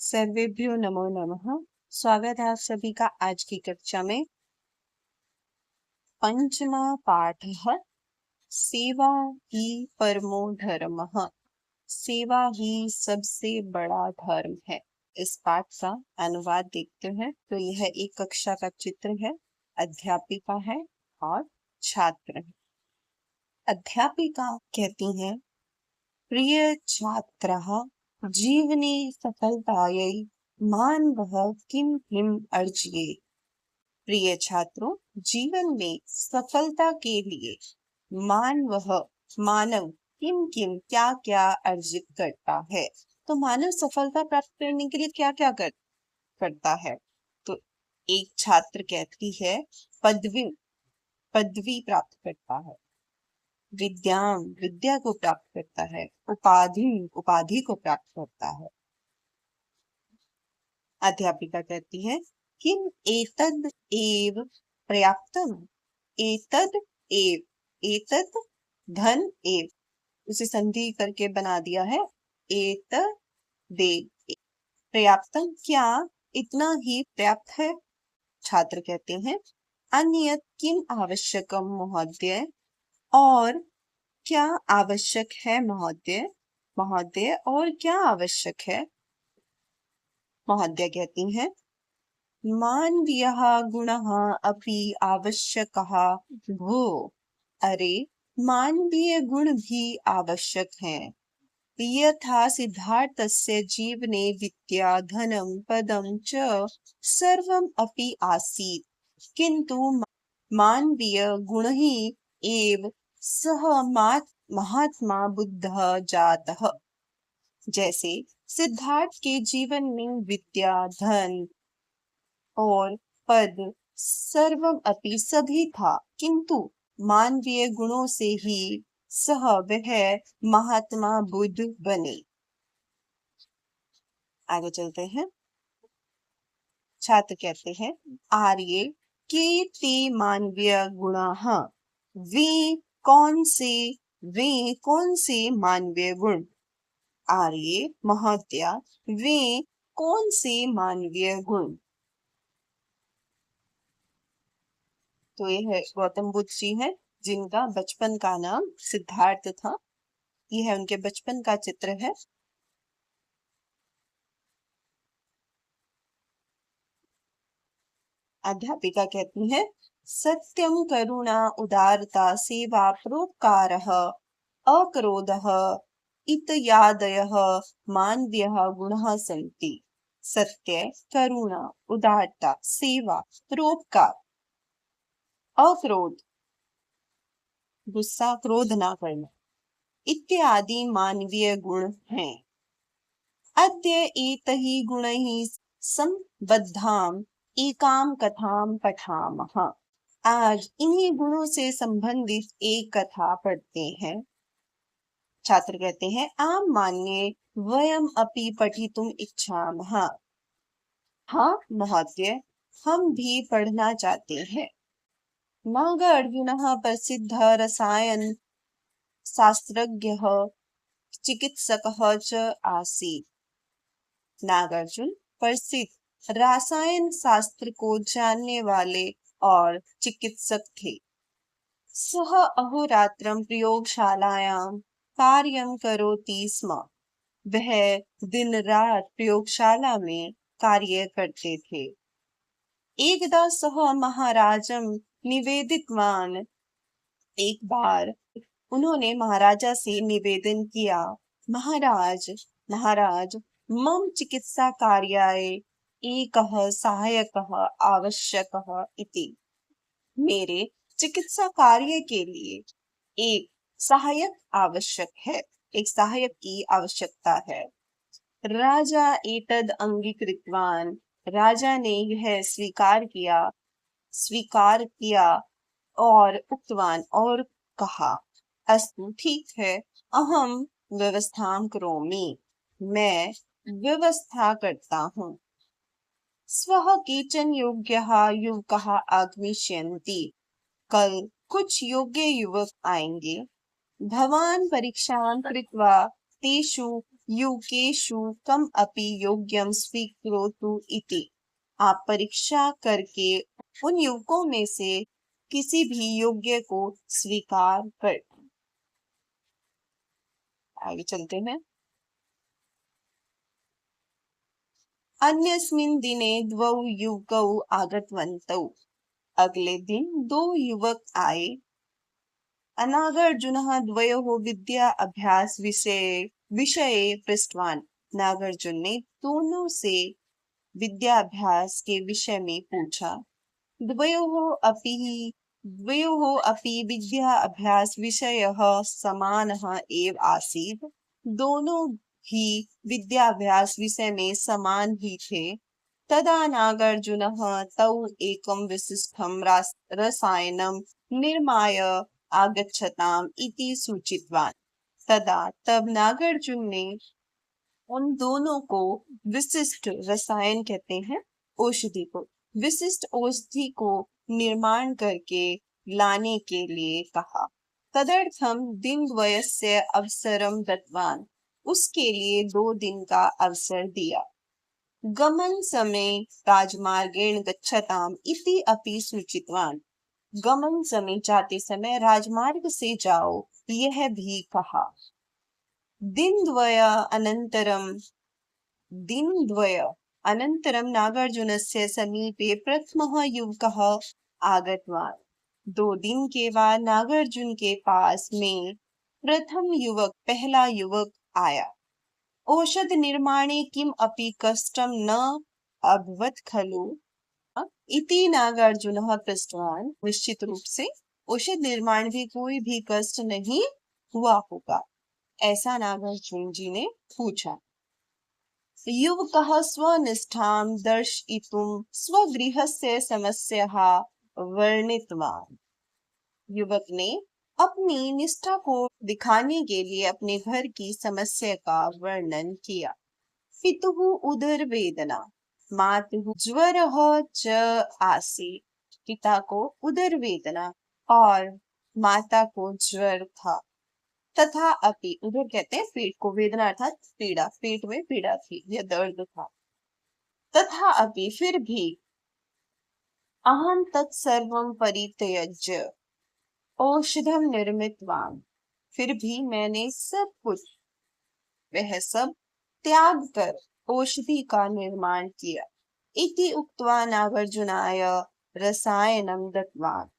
सर्वेभ्यो नमो नमः। स्वागत है आप सभी का आज की कक्षा में। पंचमा पाठः सेवा ही परमो धर्मः। सेवा ही सबसे बड़ा धर्म है। इस पाठ का अनुवाद देखते हैं तो यह एक कक्षा का चित्र है। अध्यापिका है और छात्र है। अध्यापिका कहती हैं, प्रिय छात्रः जीवने सफलतायै मानवः किं किं अर्जयेत्। प्रिय छात्रों, जीवन में सफलता के लिए मानव किम किम क्या क्या अर्जित करता है। तो मानव सफलता प्राप्त करने के लिए क्या क्या करता है। तो एक छात्र कहती है, पदवी पदवी प्राप्त करता है, विद्या को प्राप्त करता है, उपाधि को प्राप्त करता है। अध्यापिका कहती है, किम एतद एव पर्याप्तम। एतद एतद धन एव, उसे संधि करके बना दिया है। एतदे पर्याप्तम, क्या इतना ही पर्याप्त है। छात्र कहते हैं, अन्यत किम आवश्यकम महोदय, और क्या आवश्यक है महोदय। महोदय और क्या आवश्यक है। महोदय कहती हैं, मानवीयः गुणः अपि आवश्यकः भो। अरे, मानवीय गुण भी आवश्यक हैं। यथा सिद्धार्थस्य जीवने विद्या धनं पदं च सर्वम् अपि आसीत्, किन्तु मानवीय गुणैः एव सः महात्मा बुद्धः जातः। जैसे सिद्धार्थ के जीवन में विद्या धन और पद सर्वम अपि सभी था, किंतु मानवीय गुणों से ही वह महात्मा बुद्ध बने। आगे चलते हैं। छात्र कहते हैं, आर्य के ते मानवीय गुणाः। वे कौन से मानवीय गुण। आर्य महोदया, वे कौन से मानवीय गुण। तो ये है गौतम बुद्ध जी हैं, जिनका बचपन का नाम सिद्धार्थ था। यह है उनके बचपन का चित्र है। अध्यापिका कहती है, सत्यम करुणा उदारता सेवा परोपकारः अक्रोधः इत्यादयः मानवीयः गुणाः सन्ति। सत्य, करुणा, उदारता, सेवा, परोपकार, अक्रोध, गुस्सा क्रोध ना करना, इत्यादि मानवीय गुण हैं। अद्य एतैः गुणैः सम्बद्धाम् एकां कथां पठामः। आज इन्हीं गुणों से संबंधित एक कथा पढ़ते हैं। छात्र कहते हैं, आम मान्ये वयम अपि पठितुम् इच्छामः। हाँ महोदय, हम भी पढ़ना चाहते हैं। नागार्जुनः प्रसिद्ध रसायन शास्त्रज्ञः चिकित्सकः च आसीत्। नागार्जुन प्रसिद्ध रसायन शास्त्र को जानने वाले और चिकित्सक थे। सः अहोरात्रं प्रयोगशालायां कार्यं करोति स्म। वह दिन रात प्रयोगशाला में कार्य करते थे। एकदा सः महाराजं निवेदितवान्। एक बार उन्होंने महाराजा से निवेदन किया, महाराज मम चिकित्सा कार्याय एकः सहायकः आवश्यकः इति। मेरे चिकित्सा कार्य के लिए एक सहायक आवश्यक है, एक सहायक की आवश्यकता है। राजा एतद अंगीकृतवान्। राजा ने यह स्वीकार किया और उक्तवान, और कहा, अस्तु ठीक है, अहम व्यवस्थां करोमि, मैं व्यवस्था करता हूँ। स्वः केचन योग्यः युवकः आगमिष्यन्ति। कल कुछ योग्य युवक आएंगे। भवान परीक्षां कृत्वा तेषु युकेषु कम अपि योग्यम स्वीकरोतु इति। आप परीक्षा करके उन युवकों में से किसी भी योग्य को स्वीकार कर। आगे चलते हैं। अन्यस्मिन् दिने द्वौ युवकौ आगतवन्तौ। अगले दिन दो युवक आए। नागार्जुनः द्वयोः विद्या अभ्यास विषये पृष्टवान्। नागार्जुन ने दोनों से विद्याभ्यास के विषय में पूछा। द्वयोः अपि विद्या अभ्यास विषयः समानः एव आसीत्। दोनों ही विद्याभ्यास विषय में समान ही थे। तदा नागार्जुनः तौ एकं विशिष्टं रसायनं निर्माय आगच्छताम् इति सूचितवान्। तब नागार्जुन ने उन दोनों को विशिष्ट रसायन कहते हैं औषधि को, विशिष्ट औषधि को निर्माण करके लाने के लिए कहा। तदर्थम दिनद्वयस्य अवसरम दत्तवान। उसके लिए 2 दिन का अवसर दिया। गमन समय राजमार्गेण गच्छताम इति अपि सूचितवान। गमन समय जाते समय राजमार्ग से जाओ यह भी कहा। दिनद्वय अनन्तरं नागार्जुनस्य समीपे प्रथमः युवकः आगतवान्। 2 दिन के बाद नागार्जुन के पास में पहला युवक आया। औषध निर्माणे किम अपि कष्टं न अभवत् खलु इति नागार्जुनः पृष्टवान्। निश्चित रूप से औषध निर्माण भी कोई भी कष्ट नहीं हुआ होगा, ऐसा नागार्जुन जी ने पूछा। युवकः स्वनिष्ठां दर्शयितुं स्वगृहस्य समस्याः वर्णितवान्। युवक ने अपनी निष्ठा को दिखाने के लिए अपने घर की समस्या का वर्णन किया। पितुः उदरवेदना, मातुः ज्वरः च आसीत्। पिता को उदर वेदना और माता को ज्वर था। तथा अपि, उधर कहते हैं पेट को, वेदना अर्थात पीड़ा, पेट में पीड़ा थी या दर्द था। तथा अपि फिर भी अहं तत्सर्वं परित्यज्य औषधम निर्मितवान। फिर भी मैंने वह सब त्याग कर औषधि का निर्माण किया। इति उक्त्वा नागार्जुनाय रसायनम दत्तवान।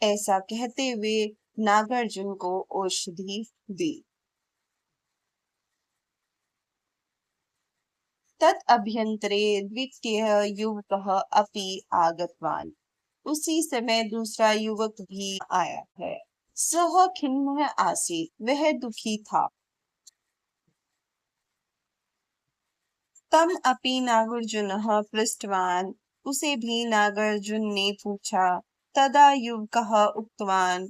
ऐसा कहते हुए नागार्जुन को औषधि दी। तत् अभ्यंतरे द्वितीयः युवकः अपि आगतवान्। उसी समय दूसरा युवक भी आया है। सह खिन्नः आसीत्, वह दुखी था। तम अपि नागार्जुनः पृष्टवान्। उसे भी नागार्जुन ने पूछा। तदा युवकः उक्तवान्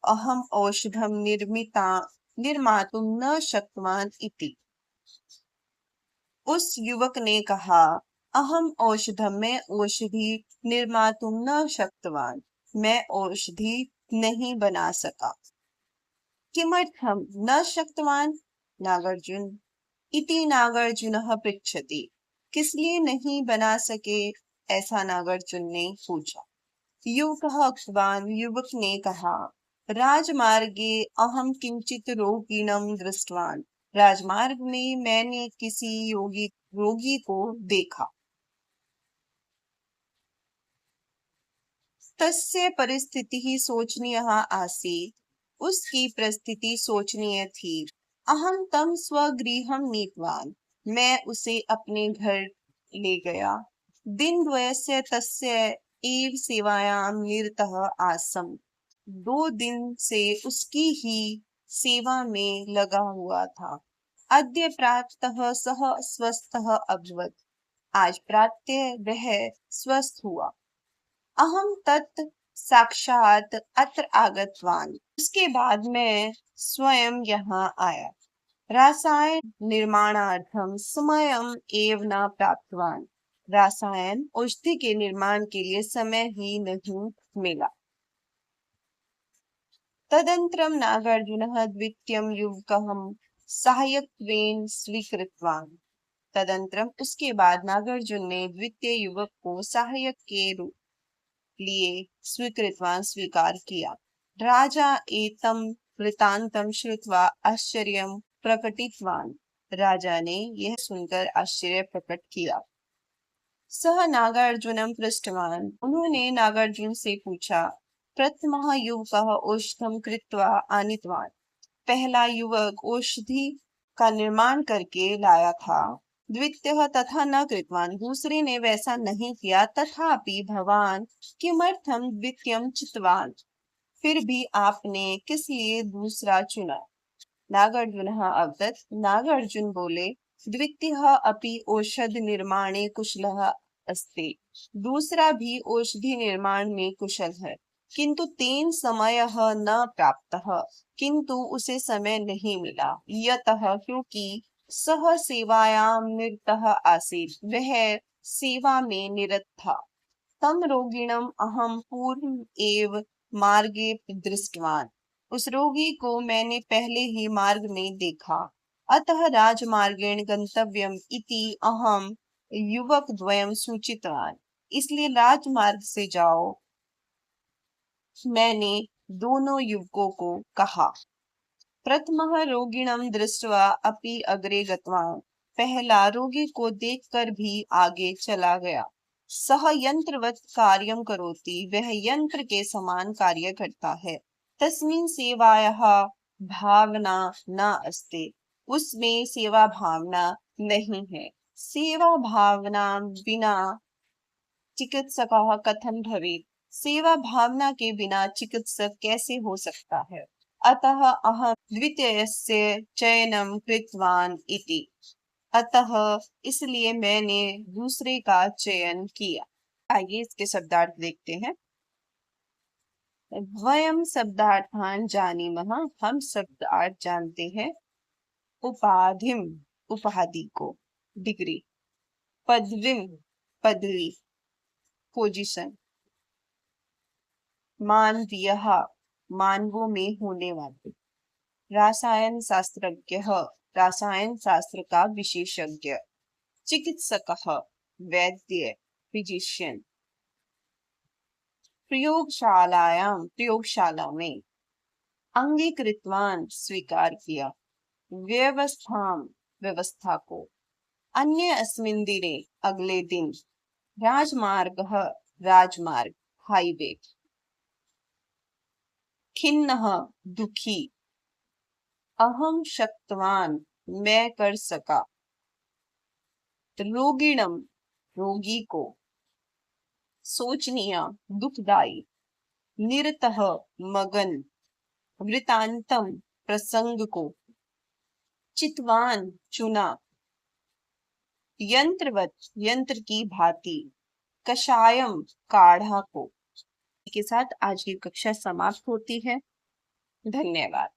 अहम औषधम निर्मातुं न शक्तवान् इति। उस युवक ने कहा, अहम औषधम, मैं औषधि निर्मातुं न शक्तवान, मैं औषधि नहीं बना सका। किमर्थम न शक्तवान नागार्जुन इति नागार्जुनः पृच्छति। किस लिए नहीं बना सके, ऐसा नागार्जुन ने पूछा। युवकः उक्तवान्, युवक ने कहा, राजमार्गे अहम किंचित रोगिणं दृष्टवान्। राजमार्ग में मैंने किसी रोगी को देखा। तस्य परिस्थितिः शोचनीयः आसीत्। उसकी परिस्थिति शोचनीय थी। अहम तम स्वगृहं नीतवान्। मैं उसे अपने घर ले गया। दिनद्वयस्य तस्य एव सेवायां निरतः आसम्। 2 दिन से उसकी ही सेवा में लगा हुआ था। अद्य प्रातः सः स्वस्थः अभवत्। आज प्रातः वह स्वस्थ हुआ। अहम तत् साक्षात अत्र आगतवान। उसके बाद मैं स्वयं यहाँ आया। रसायन निर्माणार्थम समयम एव न प्राप्तवान। रसायन औषधि के निर्माण के लिए समय ही नहीं मिला। तदंतरम नागार्जुनः द्वितीयं युवकं सहायकत्वेन स्वीकृतवान्। तदंतरम उसके बाद नागार्जुन ने द्वितीय युवक को सहायक के रूप लिए स्वीकृतवान स्वीकार किया। राजा एतम वृतांतम श्रुत्वा आश्चर्यं प्रकटितवान्। राजा ने यह सुनकर आश्चर्य प्रकट किया। सह नागार्जुनम पृष्ठवान, उन्होंने नागार्जुन से पूछा। प्रथमः युवकः औषधं कृत्वा आनीतवान्, पहला युवक औषधि का निर्माण करके लाया था। द्वितीय तथा न कृतवान, दूसरे ने वैसा नहीं किया। तथापि भवान किमर्थम द्वितीयम चितवान, फिर भी आपने किस लिए दूसरा चुना। नागार्जुन अवदत्, नागार्जुन बोले। द्वितीय अपि औषध निर्माणे कुशलः अस्ति, दूसरा भी औषधि निर्माण में कुशल है। किंतु तेन समयः न प्राप्तः, किंतु उसे समय नहीं मिला। यतः, क्योंकि सह सेवायां निरतः आसीत्, वह सेवा में निरत था। तम रोगिणम अहम पूर्व एव मार्गे दृष्टवान, उस रोगी को मैंने पहले ही मार्ग में देखा। अतः राजमार्गेण गंतव्यम इति अहम युवक द्वयम सूचितवान, इसलिए राजमार्ग से जाओ, मैंने दोनों युवकों को कहा। प्रथमः रोगिणम दृष्ट्वा अपि अग्रे गतवान, पहला रोगी को देखकर भी आगे चला गया। सह यंत्रवत कार्यम करोति, वह यंत्र के समान कार्य करता है। तस्मिन् सेवायाः भावना न अस्ति, उसमें सेवा भावना नहीं है। सेवा भावना बिना चिकित्सकः कथं भवेत्, सेवा भावना के बिना चिकित्सक कैसे हो सकता है। अतः अहम द्वितीयस्य चयनं कृतवान इति, अतः इसलिए मैंने दूसरे का चयन किया। आइए इसके शब्दार्थ देखते हैं। वयम शब्दार्थान जानीमः, हम शब्दार्थ जानते हैं। उपाधिम, उपाधि को, डिग्री। पदवीम, पदवी, पोजीशन। मानवीयः, मानवों में होने वाले। रसायन शास्त्रज्ञ, रसायन शास्त्र का विशेषज्ञ। चिकित्सकः, वैद्य, फिजिशियन। प्रयोगशालायां, प्रयोगशाला में। अंगीकृतवान, स्वीकार किया। व्यवस्थाम, व्यवस्था को। अन्य अस्मिन् दिने, अगले दिन। राजमार्गः, राजमार्ग, हाईवे। खिन्नः, दुखी। अहम शक्तवान, मैं कर सका। रोगिणम, रोगी को। सोचनीय, दुखदाई। निरतः, मगन। वृतांतम, प्रसंग को। चितवान, चुना। यंत्रवत, यंत्र की भांति। कषायम, काढ़ा को। के साथ आज की कक्षा समाप्त होती है। धन्यवाद।